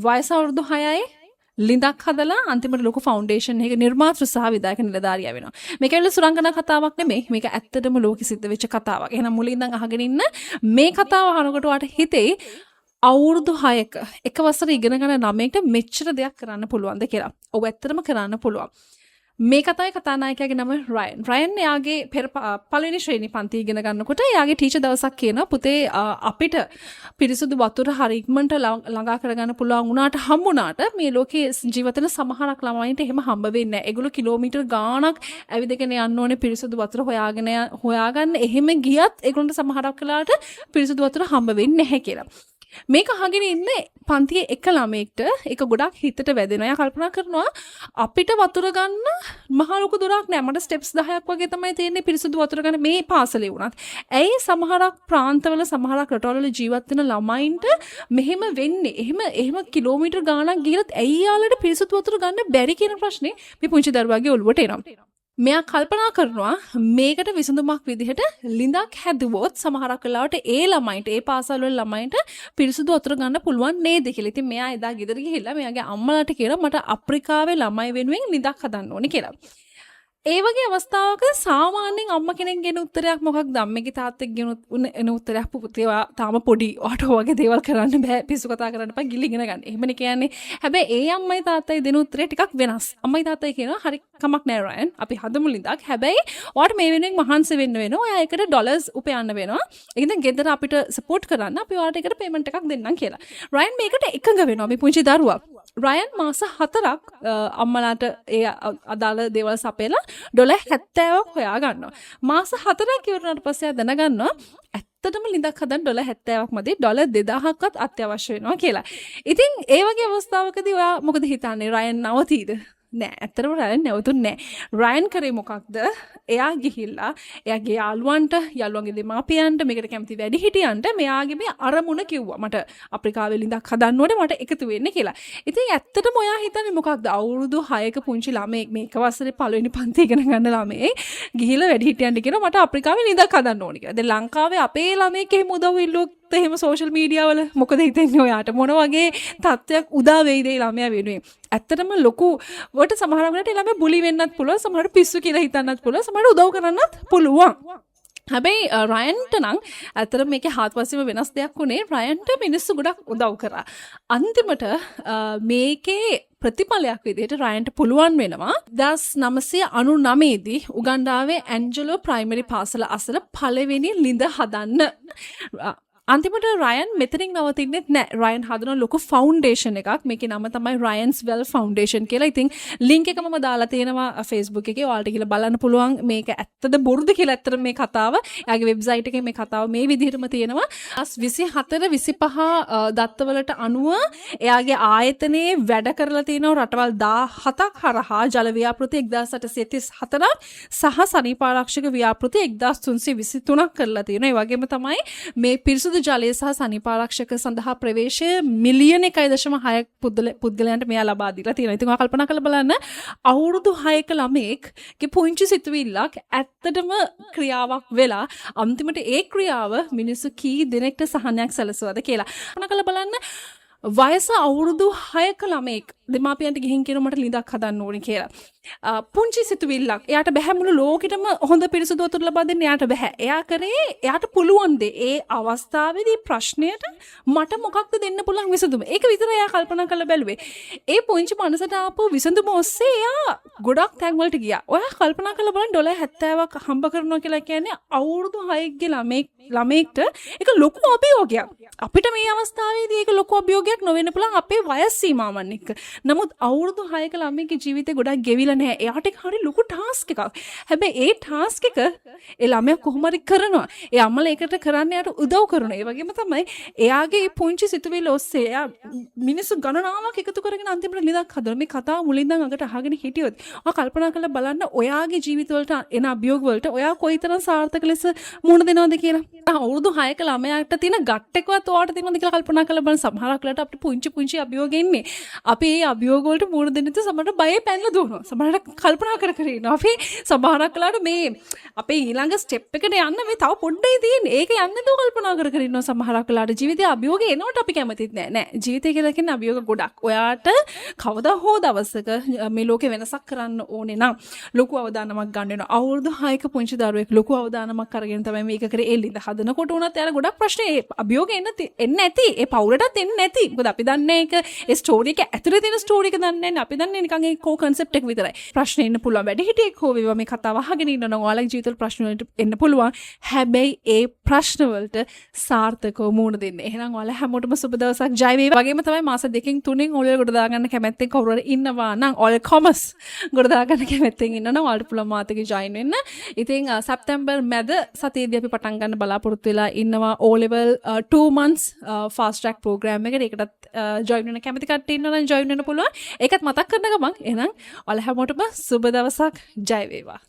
වයස අවුරුදු 6යි ලිඳක් හදලා අන්තිමට ලොකු ෆවුන්ඩේෂන් එක නිර්මාතෘ සහ විදායක නිලධාරියා වෙනවා. මේක ඇවිල්ලා සුරංගනා කතාවක් නෙමෙයි. මේක ඇත්තටම ලෝකෙ සිද්ධ වෙච්ච කතාවක්. එහෙනම් මුලින් ඉඳන් අහගෙන ඉන්න මේ කතාව අහනකොට ඔයාට හිතේ අවුරුදු 6ක එක වසර ඉගෙන ගන්න ළමයෙක්ට මෙච්චර දෙයක් කරන්න පුළුවන්ද කියලා. ඔව් ඇත්තටම කරන්න පුළුවන්. මේ කතාවේ කතානායකයාගේ නම රයන්. රයන් එයාගේ පළවෙනි ශ්‍රේණි පන්ති ඉගෙන ගන්නකොට එයාගේ ටීචර් දවසක් කියනවා පුතේ අපිට පිරිසුදු වතුර හරි ඉක්මනට ළඟා කරගන්න පුළුවන් වුණාට හම්බුණාට මේ ලෝකයේ ජීවත් වෙන සමහරක් ළමයින්ට එහෙම හම්බ වෙන්නේ නැහැ. ඒගොල්ලෝ කිලෝමීටර් ගාණක් ඇවිදගෙන යන්න ඕනේ පිරිසුදු වතුර හොයාගන්න. එහෙම ගියත් ඒගොල්ලන්ට සමහරක් වෙලාවට පිරිසුදු වතුර හම්බ වෙන්නේ නැහැ කියලා. මේක අහගෙන ඉන්නේ පන්තියේ එක ළමයෙක්ට ඒක ගොඩක් හිතට වැදෙනවා. එයා කල්පනා කරනවා අපිට වතුර ගන්න මහ ලොකු දුරක් නෑ. මට ස්ටෙප්ස් 10ක් වගේ තමයි තියෙන්නේ පිරිසුදු වතුර ගන්න මේ පාසලේ වුණත්. ඇයි සමහරක් ප්‍රාන්තවල සමහරක් රටවල ජීවත් වෙන ළමයින්ට මෙහෙම වෙන්නේ? එහෙම කිලෝමීටර් ගාණක් ගිහලත් ඇයි යාළුවට පිරිසුදු වතුර ගන්න බැරි කියන ප්‍රශ්නේ මේ පුංචි දරුවාගේ ඔළුවට එනවා. මෙයා කල්පනා කරනවා මේකට විසඳුමක් විදිහට ලිඳක් හැදුවොත් සමහරක් වෙලාවට ඒ ළමයින්ට ඒ පාසල් වල ළමයින්ට පිරිසුදු වතුර ගන්න පුළුවන් නේද කියලා. ඉතින් මෙයා එදා ගෙදර ගිහිල්ලා මෙයාගේ අම්මලාට කියලා මට අප්‍රිකාවේ ළමයි වෙනුවෙන් ලිඳක් හදන්න ඕනේ කියලා. ඒ වගේ අවස්ථාවක සාමාන්‍යයෙන් අම්මා කෙනෙක් ගෙන උත්තරයක් මොකක්ද? අම්මගේ තාත්තෙක් ගෙන උත්තරයක් පුතේ තාම පොඩි ඔයාට වගේ දේවල් කරන්න බෑ. පිස්සු කතා කරන්න එපා ගිල ඉගෙන ගන්න. එහෙමනේ කියන්නේ. හැබැයි ඒ අම්මයි තාත්තයි දෙන උත්තරේ ටිකක් වෙනස්. අම්මයි තාත්තයි කියනවා හරි කමක් නෑ රයන්. අපි හදමු ලිඳක්. හැබැයි ඔයාට මේ වෙනුවෙන් මහන්සි වෙන්න වෙනවා. ඔයා ඒකට ඩොලර්ස් උපයන්න වෙනවා. ඒකෙන් ගෙදර අපිට සපෝට් කරන්න අපි ඔයාට ඒකට පේමන්ට් එකක් දෙන්නම් කියලා. රයන් මේකට එකඟ වෙනවා. මේ පුංචි දරුවා. රයන් මාස 4ක් අම්මලාට ඒ අදාළ දේවල් සපයලා ඩොලර් 70ක් හොයා ගන්නවා. මාස 4ක් ඉවරනට පස්සේ දැනගන්නවා ඇත්තටම ලිඳක් හදන්න ඩොලර් 70ක් මැද ඩොලර් 2000ක්වත් අත්‍යවශ්‍ය වෙනවා කියලා. ඉතින් ඒ වගේ අවස්ථාවකදී ඔයා මොකද හිතන්නේ? රයන් නවතීද? නෑ ඇත්තටම රයන් නැවතුන්නේ නෑ. රයන් කරේ මොකක්ද? එයා ගිහිල්ලා එයාගේ යාළුවන්ගේ දෙමාපියන්ට මේකට කැමති වැඩිහිටියන්ට මෙයාගේ මේ අරමුණ කිව්වා. මට අප්‍රිකාවේ ලිඳක් හදන්න ඕනේ මට එකතු වෙන්න කියලා. ඉතින් ඇත්තටම ඔයා හිතන්නේ මොකක්ද? අවුරුදු 6ක පුංචි ළමයෙක් මේක වසරේ පළවෙනි පන්ති ඉගෙන ගන්න ළමයෙක් ගිහිල්ලා වැඩිහිටියන්ට කියනවා මට අප්‍රිකාවේ ලිඳක් හදන්න ඕනේ කියලා. දැන් ලංකාවේ අපේ ළමයෙක් එහෙම උදව් ඉල්ලුවොත් එහෙම සෝෂල් මීඩියා වල මොකද හිතෙන්නේ ඔයාට? මොන වගේ තත්ත්වයක් උදා වෙයිද ළමයා වෙනුවෙන්? ඇත්තටම ලොකු වට සමහර වෙලාවට ළමයා බුලි වෙන්නත් පුළුවන්, සමහරට පිස්සු කියලා හිතන්නත් පුළුවන්, සමහරට උදව් කරන්නත් පුළුවන්. හැබැයි රයන්ට නම් ඇත්තටම මේකේ හාත්පසින්ම වෙනස් දෙයක් උනේ. රයන්ට මිනිස්සු ගොඩක් උදව් කරා. අන්තිමට මේකේ ප්‍රතිඵලයක් විදිහට රයන්ට පුළුවන් වෙනවා 1999 දී උගන්ඩාවේ ඇන්ජලෝ ප්‍රයිමරි පාසල අසල පළවෙනි ලිඳ හදන්න. අන්තිමට රයන් මෙතනින් නවතින්නෙත් නෑ. රයන් හදන ලොකු ෆවුන්ඩේෂන් එකක්. මේකේ නම තමයි රයන්ස් වෙල් ෆවුන්ඩේෂන් කියලා. ඉතින් ලින්ක් එක මම දාලා තියෙනවා Facebook එකේ. ඔයාලට ගිහලා බලන්න පුළුවන් මේක ඇත්තද බොරුද කියලා. ඇත්තට මේ කතාව එයාගේ වෙබ්සයිට් එකේ මේ කතාව මේ විදිහටම තියෙනවා. 24 25 දත්තවලට අනුව එයාගේ ආයතනයේ වැඩ කරලා තියෙනවා රටවල් 17ක් හරහා ජල ව්‍යාපෘති 1834ක් සහ සනීපාරක්ෂක ව්‍යාපෘති 1323ක් කරලා තියෙනවා. ඒ වගේම තමයි මේ පිරිසුදු ජලය සහ සනීපාරක්ෂක සඳහා ප්‍රවේශය මිලියන 1.6ක් පුද්ගලයන්ට මෙයා ලබා දීලා තියෙනවා. ඉතින් ඔයා කල්පනා කරලා බලන්න අවුරුදු 6ක ළමයෙක්ගේ පුංචි සිතුවිල්ලක් ඇත්තටම ක්‍රියාවක් වෙලා අන්තිමට ඒ ක්‍රියාව මිනිස්සු කී දෙනෙක්ට සහනයක් සැලසුවද කියලා. කල්පනා කරලා බලන්න වයස අවුරුදු 6ක ළමෙක් දෙමාපියන්ට ගිහින් කියන මට ලිඳක් හදන්න ඕනේ කියලා. පුංචි සිතුවිල්ලක්. එයාට බෑ මුළු ලෝකෙටම හොඳ පිරිසුදු වතුර ලබා දෙන්න එයාට බෑ. එයාට පුළුවන් දේ ඒ අවස්ථාවේදී ප්‍රශ්නයට මට මොකක්ද දෙන්න පුළුවන් විසඳුම. ඒක විතරයි එයා කල්පනා කරලා බැලුවේ. ඒ පුංචි මනසට ආපු විසඳුම ඔස්සේ එයා ගොඩක් තැන් වලට ගියා. ඔයා කල්පනා කරලා බලන්න ඩොලර් 70ක් හම්බ කරනවා කියලා කියන්නේ අවුරුදු 6ගේ ළමෙක්ට ඒක ලොකු අභියෝගයක්. අපිට මේ අවස්ථාවේදී ඒක ලොකු අභියෝගයක් නොවෙන්න පුළුවන් අපේ වයස් සීමාවන් එක්ක. නමුත් අවුරුදු 6ක ළමයිගේ ජීවිතේ ගොඩක් ගෙවිලා නැහැ. එයාට ඒක හරි ලොකු ටාස්ක් එකක්. හැබැයි ඒ ටාස්ක් එක ඒ ළමයා කොහොම හරි කරනවා. ඒ අම්මලා ඒකට කරන්න යාට උදව් කරනවා. ඒ වගේම තමයි එයාගේ පුංචි සිතුවිලි ඔස්සේ එයා මිනිස්සු ගණනාවක් එකතු කරගෙන අන්තිමට ලිඳක් හදනවා. මේ කතාව මුලින් ඉඳන් අගට අහගෙන හිටියොත් ඔයා කල්පනා කරලා බලන්න ඔයාගේ ජීවිතවලට එන අභියෝග වලට ඔයා කොයිතරම් සාර්ථක ලෙස මුහුණ දෙනවද කියලා. අවුරුදු 6ක ළමයාට තියෙන ගට් එකවත් ඔයාට තියෙනවද කියලා කල්පනා කරලා බලන්න. සමහරක් වෙලාවට අපිට පුංචි අභියෝග එන්නේ. අපි ඒ අභියෝග වලට මුහුණ දෙන්න ඉතින් සමහරට බයේ පැනලා දුවනවා. සමහරට කල්පනා කර කර ඉන්නවා. අපි සමහරක් වෙලාවට මේ අපේ ඊළඟ ස්ටෙප් එකට යන්න මේ තව පොඩ්ඩයි තියෙන්නේ. ඒක යන්නේ දෝ කල්පනා කර කර ඉන්නවා. සමහරක් වෙලාවට ජීවිතේ අභියෝග එනවට අපි කැමතිත් නෑ. නෑ. ජීවිතය කියලා කියන්නේ අභියෝග ගොඩක්. ඔයාට කවදා හෝ දවසක මේ ලෝකේ වෙනසක් කරන්න ඕනේ නම් ලොකු අවදානමක් ගන්න වෙනවා. අවුරුදු 6ක පුංචි දරුවෙක් ලොකු අවදානමක් අරගෙන තමයි මේක කරේ. ඒ ලිඳ හදනකොට උනත් යාර ගොඩක් ප්‍රශ්න ඒ අභියෝග එන්න නැති. ඒ පවුලටත් එන්නේ නැති. මොකද අපි දන්නේ ඒක ඒ ස්ටෝරි එක ඇතුලේ තියෙන ස්ටෝරි එක දන්නේ නැහැ. අපි දන්නේ නිකන් ඒ කෝ කන්සෙප්ට් එක විතරයි. ප්‍රශ්න එන්න පුළුවන්. වැඩි හිටියෙක් හෝ වේවා මේ කතාව අහගෙන ඉන්න නම් ඔයාලගේ ජීවිතවල ප්‍රශ්න වලට එන්න පුළුවන්. හැබැයි ඒ ප්‍රශ්න වලට සාර්ථකව මුහුණ දෙන්න. එහෙනම් ඔයාලා හැමෝටම සුබ දවසක් ජය වේවා. වගේම තමයි මාස 2කින් 3කින් ඔයාලා ගොඩ දාගන්න කැමැත්තෙන් කවුරු හරි ඉන්නවා නම් ඔයාලා කොමර්ස් ගොඩ දාගන්න කැමැත්තෙන් ඉන්නවා නම් ඔයාලට පුළුවන් මාත් එක්ක ජොයින් වෙන්න. ඉතින් සැප්තැම්බර් මැද සතියේදී අපි පටන් ගන්න බලාපොරොත්තු වෙලා ඉන්නවා O level 2 months fast track program එකට. ඒකටත් ජොයින් වෙන්න කැමති කට්ටිය ඉන්නවා නම් ජොයින් වෙන්න පුළුවන්. ඒකත් මතක් කරන ගමන් එහෙනම් ඔයාලා හැමෝටම සුබ දවසක් ජය වේවා.